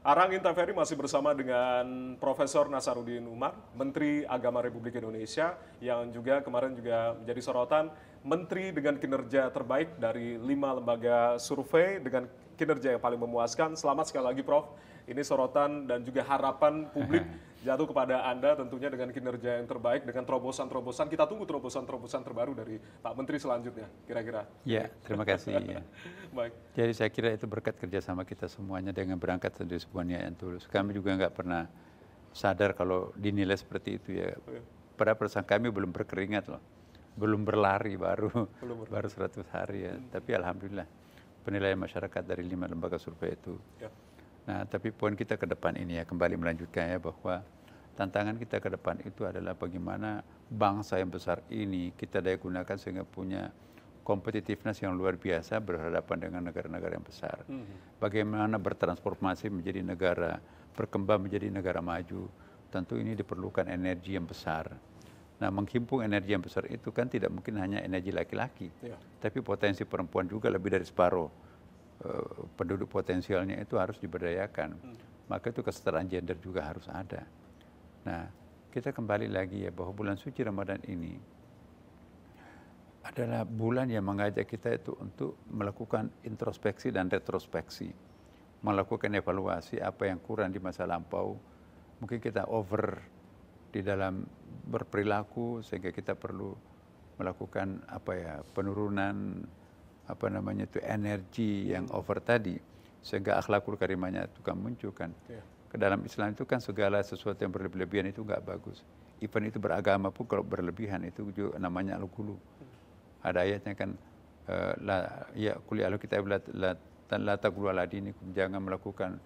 Arang TVRI masih bersama dengan Profesor Nasaruddin Umar, Menteri Agama Republik Indonesia, yang juga kemarin juga menjadi sorotan Menteri dengan kinerja terbaik dari 5 lembaga survei dengan kinerja yang paling memuaskan. Selamat sekali lagi Prof. Ini sorotan dan juga harapan publik jatuh kepada Anda tentunya dengan kinerja yang terbaik, dengan terobosan-terobosan. Kita tunggu terobosan-terobosan terbaru dari Pak Menteri selanjutnya, kira-kira. Ya, terima kasih. Ya. Baik. Jadi saya kira itu berkat kerjasama kita semuanya dengan berangkat dari sebuah niat yang tulus. Kami juga nggak pernah sadar kalau dinilai seperti itu ya. Pada perasaan kami belum berkeringat loh, belum berlari baru 100 hari ya. Tapi alhamdulillah penilaian masyarakat dari 5 lembaga survei itu. Ya. Nah, tapi poin kita ke depan ini ya kembali melanjutkan ya bahwa tantangan kita ke depan itu adalah bagaimana bangsa yang besar ini kita daya gunakan sehingga punya competitiveness yang luar biasa berhadapan dengan negara-negara yang besar. Bagaimana bertransformasi menjadi negara berkembang menjadi negara maju, tentu ini diperlukan energi yang besar. Nah, menghimpun energi yang besar itu kan tidak mungkin hanya energi laki-laki, tapi potensi perempuan juga lebih dari separuh. Penduduk potensialnya itu harus diberdayakan. Maka itu kesetaraan gender juga harus ada. Nah, kita kembali lagi ya bahwa bulan suci Ramadan ini adalah bulan yang mengajak kita itu untuk melakukan introspeksi dan retrospeksi. Melakukan evaluasi apa yang kurang di masa lampau. Mungkin kita over di dalam berperilaku sehingga kita perlu melakukan penurunan energi yang over tadi sehingga akhlakul karimahnya itu kan muncul kan. Ke dalam Islam itu kan segala sesuatu yang berlebihan itu nggak bagus. Even itu beragama pun kalau berlebihan itu juga namanya al-ghulu. Ada ayatnya kan qul ya kitab la taqulu ala dinikum, jangan melakukan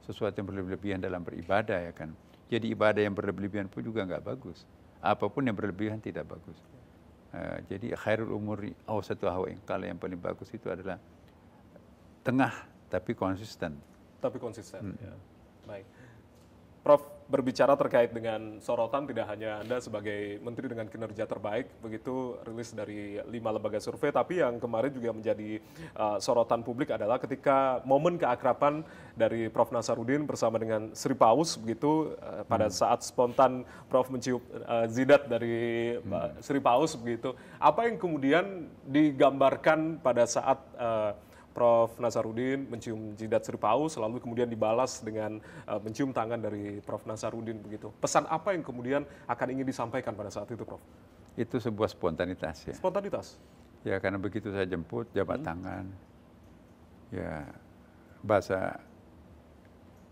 sesuatu yang berlebihan dalam beribadah ya kan. Jadi ibadah yang berlebihan pun juga nggak bagus. Apapun yang berlebihan tidak bagus. Jadi khairul umuri awsatuha, kalau yang paling bagus itu adalah tengah tapi konsisten. Ya. Baik. Prof, berbicara terkait dengan sorotan tidak hanya Anda sebagai menteri dengan kinerja terbaik, begitu rilis dari 5 lembaga survei, tapi yang kemarin juga menjadi sorotan publik adalah ketika momen keakraban dari Prof Nasaruddin bersama dengan Sri Paus, begitu pada saat spontan Prof mencium zidat dari Sri Paus, begitu. Apa yang kemudian digambarkan pada saat Prof Nasaruddin mencium jidat Sri Paus, lalu kemudian dibalas dengan mencium tangan dari Prof Nasaruddin, begitu. Pesan apa yang kemudian akan ingin disampaikan pada saat itu, Prof? Itu sebuah spontanitas ya. Spontanitas? Ya, karena begitu saya jemput, jabat tangan. Ya, bahasa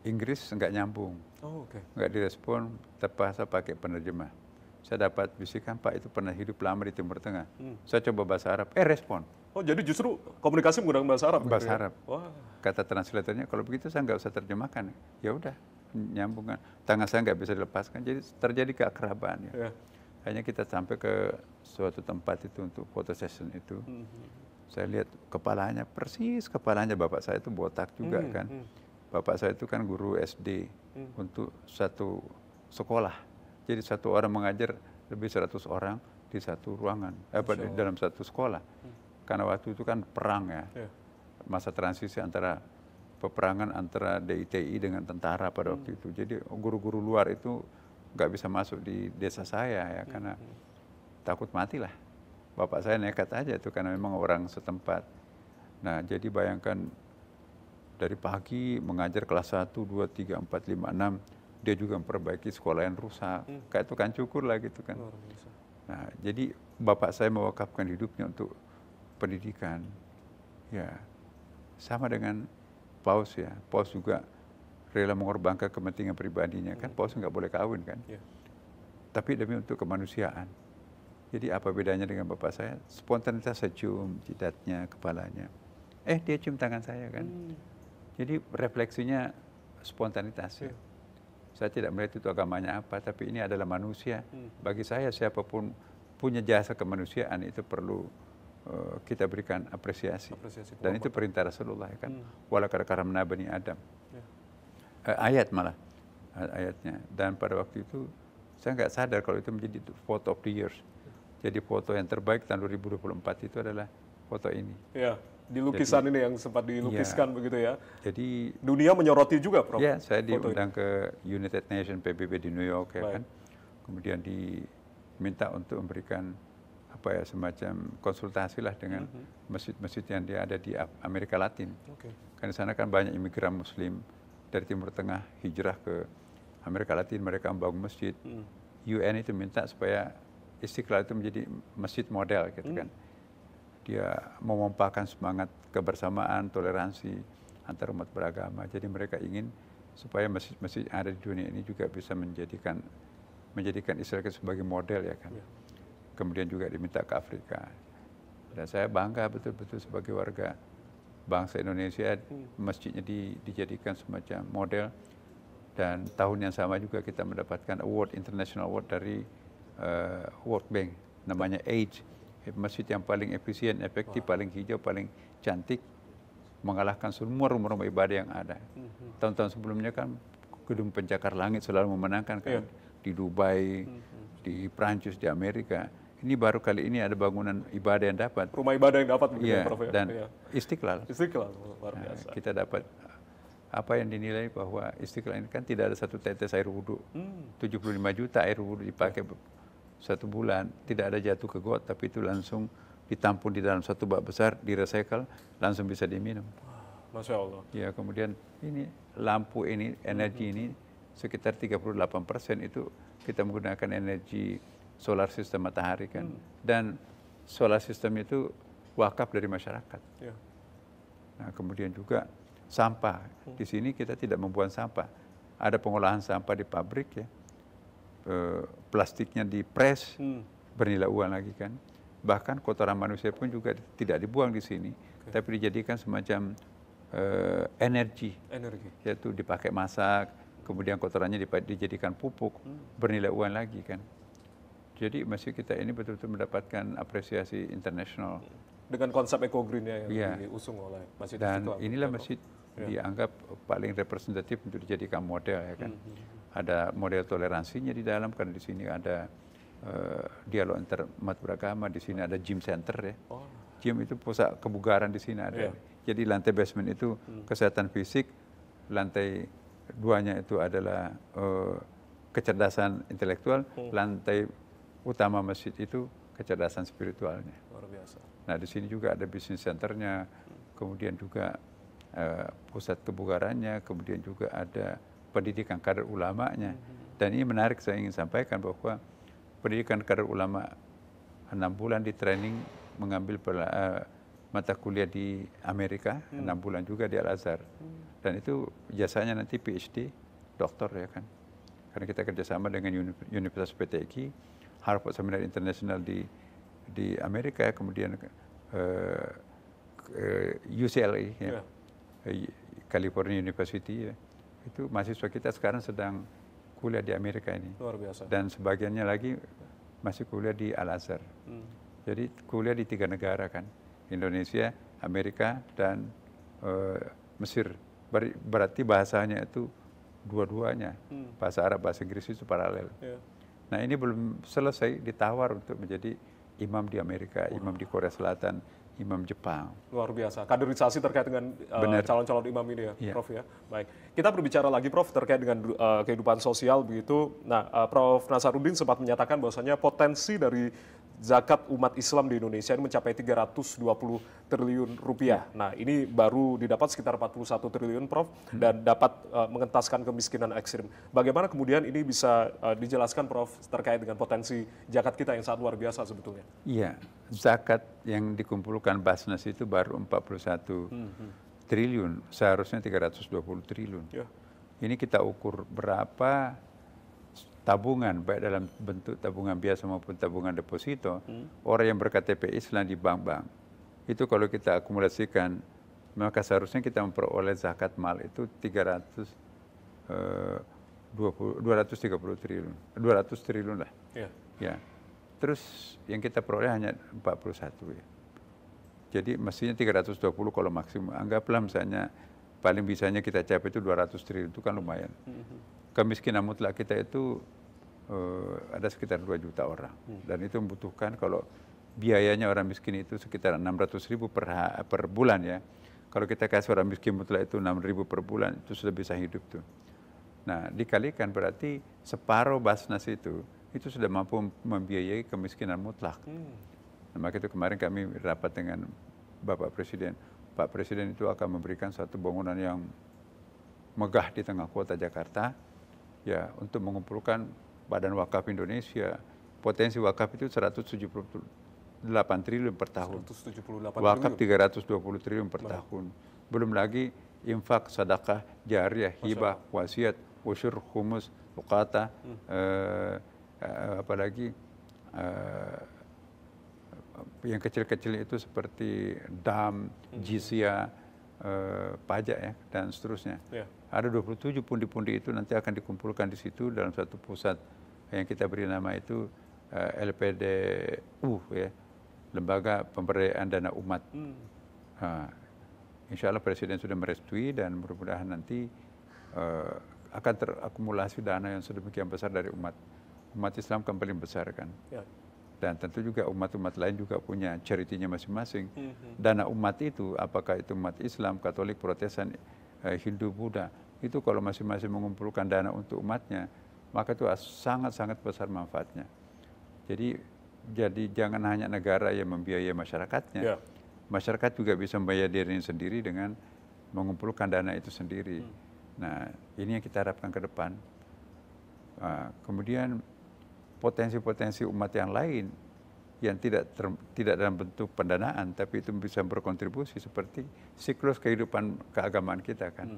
Inggris nggak nyambung. Oh, oke. Nggak direspon, terpaksa pakai penerjemah. Saya dapat bisikan, Pak itu pernah hidup lama di Timur Tengah. Saya coba bahasa Arab, respon. Oh, jadi justru komunikasi menggunakan bahasa Arab? Bahasa Arab. Wah. Kata translatornya, kalau begitu saya nggak usah terjemahkan. Ya udah, nyambungkan. Tangan saya nggak bisa dilepaskan, jadi terjadi keakraban. Ya. Hanya kita sampai ke suatu tempat itu untuk foto session itu. Saya lihat kepalanya, persis kepalanya bapak saya itu botak juga kan. Bapak saya itu kan guru SD untuk satu sekolah. Jadi satu orang mengajar lebih 100 orang di satu ruangan, dalam satu sekolah. Karena waktu itu kan perang ya, masa transisi antara peperangan antara DITI dengan tentara pada waktu itu. Jadi guru-guru luar itu nggak bisa masuk di desa saya ya, karena takut mati lah. Bapak saya nekat aja itu karena memang orang setempat. Nah, jadi bayangkan dari pagi mengajar kelas 1, 2, 3, 4, 5, 6, dia juga memperbaiki sekolah yang rusak. Kayak tukang cukur lah gitu kan. Nah, jadi bapak saya mewakafkan hidupnya untuk pendidikan. Ya, sama dengan Paus ya. Paus juga rela mengorbankan kepentingan pribadinya. Kan Paus nggak boleh kawin kan. Tapi demi untuk kemanusiaan. Jadi apa bedanya dengan bapak saya? Spontanitas saya cium jidatnya, kepalanya. Dia cium tangan saya kan. Jadi refleksinya spontanitas ya. Saya tidak melihat itu agamanya apa, tapi ini adalah manusia. Bagi saya siapapun punya jasa kemanusiaan itu perlu kita berikan apresiasi. Dan itu perintah Rasulullah ya kan. Walaqad karamna bani Adam. Ayat malah ayatnya. Dan pada waktu itu saya nggak sadar kalau itu menjadi photo of the years. Jadi foto yang terbaik tahun 2024 itu adalah foto ini. Di lukisan ini yang sempat dilukiskan begitu ya. Jadi dunia menyoroti juga, Prof. Ya, saya diundang ke United Nations PBB di New York ya kan. Kemudian diminta untuk memberikan apa ya semacam konsultasi lah dengan masjid-masjid yang dia ada di Amerika Latin. Kan di sana kan banyak imigran Muslim dari Timur Tengah hijrah ke Amerika Latin, mereka membangun masjid. UN itu minta supaya Istiqlal itu menjadi masjid model gitu kan. Dia memompahkan semangat kebersamaan, toleransi antar umat beragama. Jadi mereka ingin supaya masjid-masjid yang ada di dunia ini juga bisa menjadikan Israel sebagai model ya kan. Kemudian juga diminta ke Afrika. Dan saya bangga betul-betul sebagai warga bangsa Indonesia, masjidnya dijadikan semacam model. Dan tahun yang sama juga kita mendapatkan award, international award dari World Bank, namanya AIDS, masjid yang paling efisien, efektif, paling hijau, paling cantik, mengalahkan semua rumah-rumah ibadah yang ada. Tahun-tahun sebelumnya kan gedung pencakar langit selalu memenangkan kan, di Dubai, di Prancis, di Amerika. Ini baru kali ini ada bangunan ibadah yang dapat. Rumah ibadah yang dapat begitu, Prof. Ya? Dan Istiqlal. Istiqlal, luar biasa. Kita dapat apa yang dinilai bahwa Istiqlal ini kan tidak ada satu tetes air wudhu. 75 juta air wudhu dipakai satu bulan, tidak ada jatuh ke got, tapi itu langsung ditampung di dalam satu bak besar, direcycle, langsung bisa diminum. Masya Allah. Ya, kemudian ini lampu ini, energi ini sekitar 38% itu kita menggunakan energi solar system matahari kan. Dan solar system itu wakaf dari masyarakat. Nah, kemudian juga sampah. Di sini kita tidak membuang sampah. Ada pengolahan sampah di pabrik ya. Plastiknya dipres, bernilai uang lagi kan. Bahkan kotoran manusia pun juga tidak dibuang di sini, tapi dijadikan semacam energi, yaitu dipakai masak, kemudian kotorannya dijadikan pupuk, bernilai uang lagi kan. Jadi masjid kita ini betul-betul mendapatkan apresiasi internasional. Dengan konsep eco-green-nya yang diusung oleh Masjid Istiqlal. Dan inilah masjid dianggap paling representatif untuk dijadikan model ya kan. Ada model toleransinya di dalam, karena di sini ada dialog antar umat beragama, di sini ada gym center ya. Gym itu pusat kebugaran di sini ada. Jadi lantai basement itu kesehatan fisik, lantai 2-nya itu adalah kecerdasan intelektual, lantai utama masjid itu kecerdasan spiritualnya. Luar biasa. Nah, di sini juga ada business centernya, kemudian juga pusat kebugarannya, kemudian juga ada pendidikan kader ulamanya. Dan ini menarik, saya ingin sampaikan bahwa pendidikan kader ulama 6 bulan di training mengambil mata kuliah di Amerika, 6 bulan juga di Al-Azhar. Dan itu jasanya nanti PhD, doktor ya kan. Karena kita kerjasama dengan Universitas PTQ, Harvard Seminar International di Amerika, kemudian UCLA, ya, California University, ya. Itu mahasiswa kita sekarang sedang kuliah di Amerika ini. Luar biasa. Dan sebagiannya lagi masih kuliah di Al-Azhar. Jadi kuliah di 3 negara kan, Indonesia, Amerika, dan Mesir. Berarti bahasanya itu dua-duanya, bahasa Arab, bahasa Inggris itu paralel. Nah, ini belum selesai, ditawar untuk menjadi imam di Amerika, imam di Korea Selatan, imam Jepang. Luar biasa. Kaderisasi terkait dengan calon-calon imam ini ya, Prof ya. Baik. Kita berbicara lagi, Prof, terkait dengan kehidupan sosial begitu. Nah, Prof Nasaruddin sempat menyatakan bahwasanya potensi dari zakat umat Islam di Indonesia ini mencapai 320 triliun rupiah. Nah, ini baru didapat sekitar 41 triliun, Prof, dan dapat mengentaskan kemiskinan ekstrim. Bagaimana kemudian ini bisa dijelaskan, Prof, terkait dengan potensi zakat kita yang sangat luar biasa sebetulnya? Iya, zakat yang dikumpulkan Basnas itu baru 41 triliun, seharusnya 320 triliun. Ini kita ukur berapa tabungan, baik dalam bentuk tabungan biasa maupun tabungan deposito, orang yang berKTP Islam di bank-bank. Itu kalau kita akumulasikan, maka seharusnya kita memperoleh zakat mal itu 230 triliun, 200 triliun lah. Ya. Terus yang kita peroleh hanya 41 ya. Jadi mestinya 320 kalau maksimum. Anggaplah misalnya paling bisanya kita capai itu 200 triliun, itu kan lumayan. Kemiskinan mutlak kita itu ada sekitar 2 juta orang. Dan itu membutuhkan kalau biayanya orang miskin itu sekitar 600.000 per bulan ya. Kalau kita kasih orang miskin mutlak itu 6.000 per bulan, itu sudah bisa hidup tuh. Nah, dikalikan berarti separuh Basnas itu sudah mampu membiayai kemiskinan mutlak. Nah, maka itu kemarin kami rapat dengan Bapak Presiden. Pak Presiden itu akan memberikan suatu bangunan yang megah di tengah kota Jakarta, ya, untuk mengumpulkan Badan Wakaf Indonesia. Potensi wakaf itu 178 triliun per tahun. 178 Wakaf triliun. 320 triliun per tahun. Belum lagi infak, sedekah, jariah, hibah, wasiat, usyur, humus, luqata, apalagi yang kecil-kecil itu seperti dam, jizya, pajak ya, dan seterusnya. Ada 27 pundi-pundi itu nanti akan dikumpulkan di situ dalam satu pusat yang kita beri nama itu LPDU ya, Lembaga Pemberdayaan Dana Umat. Insya Allah Presiden sudah merestui dan mudah-mudahan nanti akan terakumulasi dana yang sedemikian besar dari umat Islam kan paling besar kan. Dan tentu juga umat-umat lain juga punya charity-nya masing-masing. Dana umat itu, apakah itu umat Islam, Katolik, Protestan, Hindu, Buddha, itu kalau masing-masing mengumpulkan dana untuk umatnya, maka itu sangat-sangat besar manfaatnya. Jadi jangan hanya negara yang membiayai masyarakatnya, masyarakat juga bisa membiayai dirinya sendiri dengan mengumpulkan dana itu sendiri. Nah, ini yang kita harapkan ke depan. Kemudian potensi-potensi umat yang lain yang tidak dalam bentuk pendanaan, tapi itu bisa berkontribusi seperti siklus kehidupan keagamaan kita kan.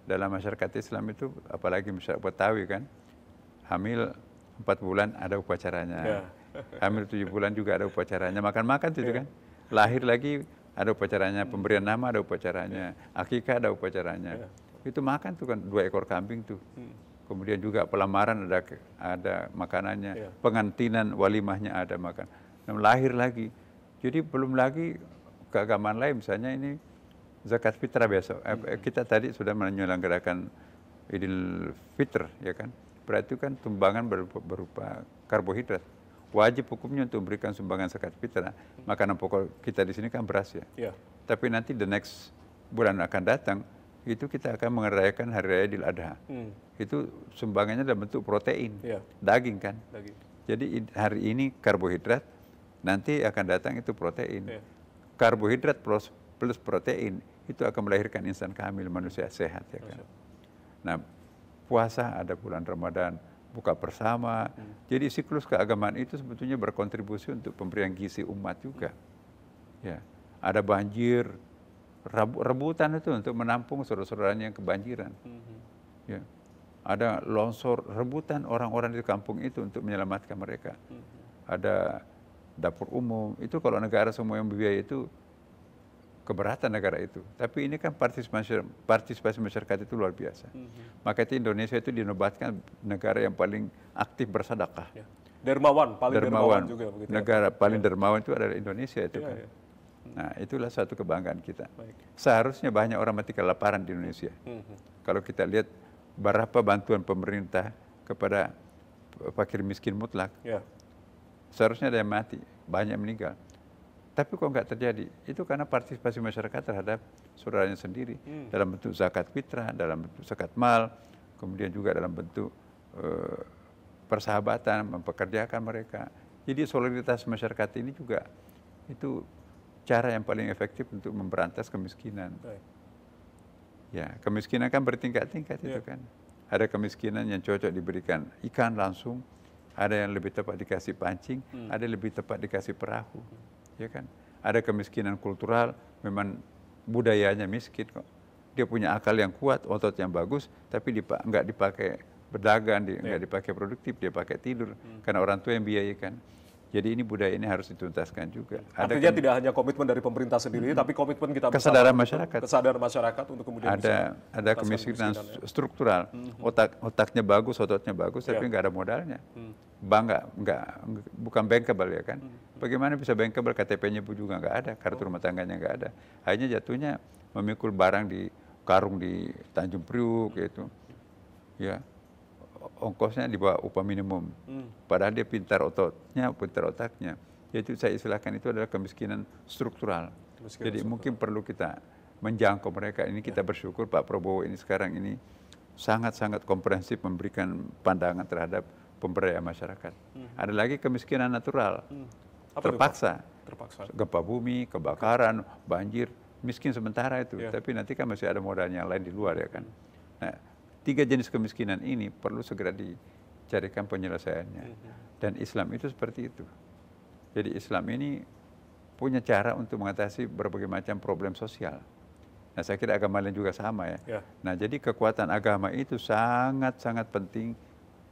Dalam masyarakat Islam itu, apalagi masyarakat Betawi kan, hamil 4 bulan ada upacaranya, hamil 7 bulan juga ada upacaranya, makan-makan itu kan, lahir lagi ada upacaranya, pemberian nama ada upacaranya, akikah ada upacaranya, itu makan tuh kan 2 ekor kambing tuh. Kemudian juga pelamaran ada makanannya, pengantinan walimahnya ada makan. Dan lahir lagi. Jadi belum lagi keagamaan lain, misalnya ini zakat fitrah besok. Kita tadi sudah menyelenggarakan Idul Fitr, ya kan? Berarti kan tumbangan berupa karbohidrat. Wajib hukumnya untuk memberikan sumbangan zakat fitrah. Makanan pokok kita di sini kan beras ya. Tapi nanti the next bulan akan datang, itu kita akan merayakan Hari Raya Idul Adha. Itu sumbangannya dalam bentuk protein, daging kan. Jadi hari ini karbohidrat, nanti akan datang itu protein. Karbohidrat plus protein itu akan melahirkan insan kamil, manusia sehat ya kan. Nah, puasa ada bulan Ramadan, buka bersama. Jadi siklus keagamaan itu sebetulnya berkontribusi untuk pemberian gizi umat juga. Ya, ada banjir, rebutan itu untuk menampung saudara-saudaranya yang kebanjiran. Ya. Ada longsor, rebutan orang-orang di kampung itu untuk menyelamatkan mereka. Ada dapur umum, itu kalau negara semua yang biaya itu keberatan negara itu. Tapi ini kan partisipasi masyarakat itu luar biasa. Maka itu Indonesia itu dinobatkan negara yang paling aktif bersedekah. Dermawan, paling dermawan juga. Begitu negara paling dermawan itu adalah Indonesia itu kan. Nah, itulah satu kebanggaan kita. Seharusnya banyak orang mati kelaparan di Indonesia. Kalau kita lihat berapa bantuan pemerintah kepada fakir miskin mutlak, seharusnya ada yang mati, banyak meninggal. Tapi kok nggak terjadi? Itu karena partisipasi masyarakat terhadap saudaranya sendiri. Dalam bentuk zakat fitrah, dalam bentuk zakat mal, kemudian juga dalam bentuk persahabatan, mempekerjakan mereka. Jadi solidaritas masyarakat ini juga itu cara yang paling efektif untuk memberantas kemiskinan. Ya, kemiskinan kan bertingkat-tingkat itu kan. Ada kemiskinan yang cocok diberikan ikan langsung, ada yang lebih tepat dikasih pancing, ada yang lebih tepat dikasih perahu, ya kan. Ada kemiskinan kultural, memang budayanya miskin kok. Dia punya akal yang kuat, otot yang bagus, tapi nggak dipakai berdagang, nggak dipakai produktif, dia pakai tidur, karena orang tua yang biayakan. Jadi ini budaya ini harus dituntaskan juga. Artinya tidak hanya komitmen dari pemerintah sendiri, tapi komitmen kita kesadaran masyarakat. Kesadaran masyarakat untuk kemudian ada kemiskinan struktural. Otaknya bagus, ototnya bagus, tapi nggak ada modalnya. Bank bukan bankable ya kan. Bagaimana bisa bankable? KTP-nya pun juga nggak ada, kartu rumah tangganya nggak ada. Akhirnya jatuhnya memikul barang di karung di Tanjung Priuk gitu. Ya. Ongkosnya di bawah upah minimum. Padahal dia pintar ototnya, pintar otaknya. yaitu saya istilahkan itu adalah kemiskinan struktural. Kemiskinan Jadi struktural. mungkin perlu kita menjangkau mereka. Ini kita bersyukur Pak Prabowo ini sekarang ini sangat-sangat komprehensif memberikan pandangan terhadap pemberdayaan masyarakat. Ada lagi kemiskinan natural, Apa itu, Pak? terpaksa. Terpaksa. Gempa bumi, kebakaran, banjir, miskin sementara itu. Tapi nanti kan masih ada modalnya yang lain di luar ya kan. Nah, 3 jenis kemiskinan ini perlu segera dicarikan penyelesaiannya. Dan Islam itu seperti itu. Jadi Islam ini punya cara untuk mengatasi berbagai macam problem sosial. Nah, saya kira agama lain juga sama ya. Nah, jadi kekuatan agama itu sangat-sangat penting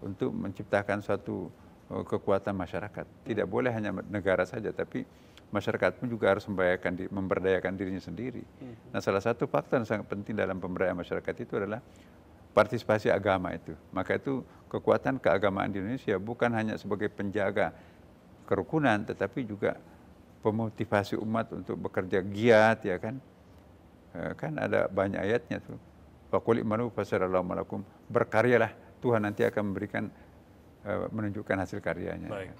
untuk menciptakan suatu kekuatan masyarakat. Tidak boleh hanya negara saja, tapi masyarakat pun juga harus memberdayakan dirinya sendiri. Nah, salah satu faktor yang sangat penting dalam pemberdayaan masyarakat itu adalah partisipasi agama itu. Maka itu kekuatan keagamaan di Indonesia bukan hanya sebagai penjaga kerukunan, tetapi juga pemotivasi umat untuk bekerja giat ya kan. Kan ada banyak ayatnya tuh. Faqul i'malu fasarallahu malakum. Berkaryalah, Tuhan nanti akan memberikan menunjukkan hasil karyanya. Baik.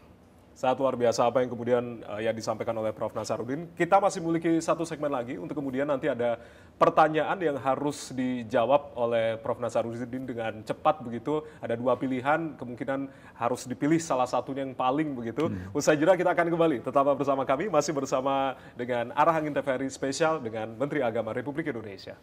Sangat luar biasa apa yang kemudian yang disampaikan oleh Prof. Nasaruddin. Kita masih memiliki satu segmen lagi untuk kemudian nanti ada pertanyaan yang harus dijawab oleh Prof. Nasaruddin dengan cepat begitu. Ada 2 pilihan, kemungkinan harus dipilih salah satunya yang paling begitu. Usai jeda kita akan kembali. Tetaplah bersama kami, masih bersama dengan Arah Angin TVRI Spesial dengan Menteri Agama Republik Indonesia.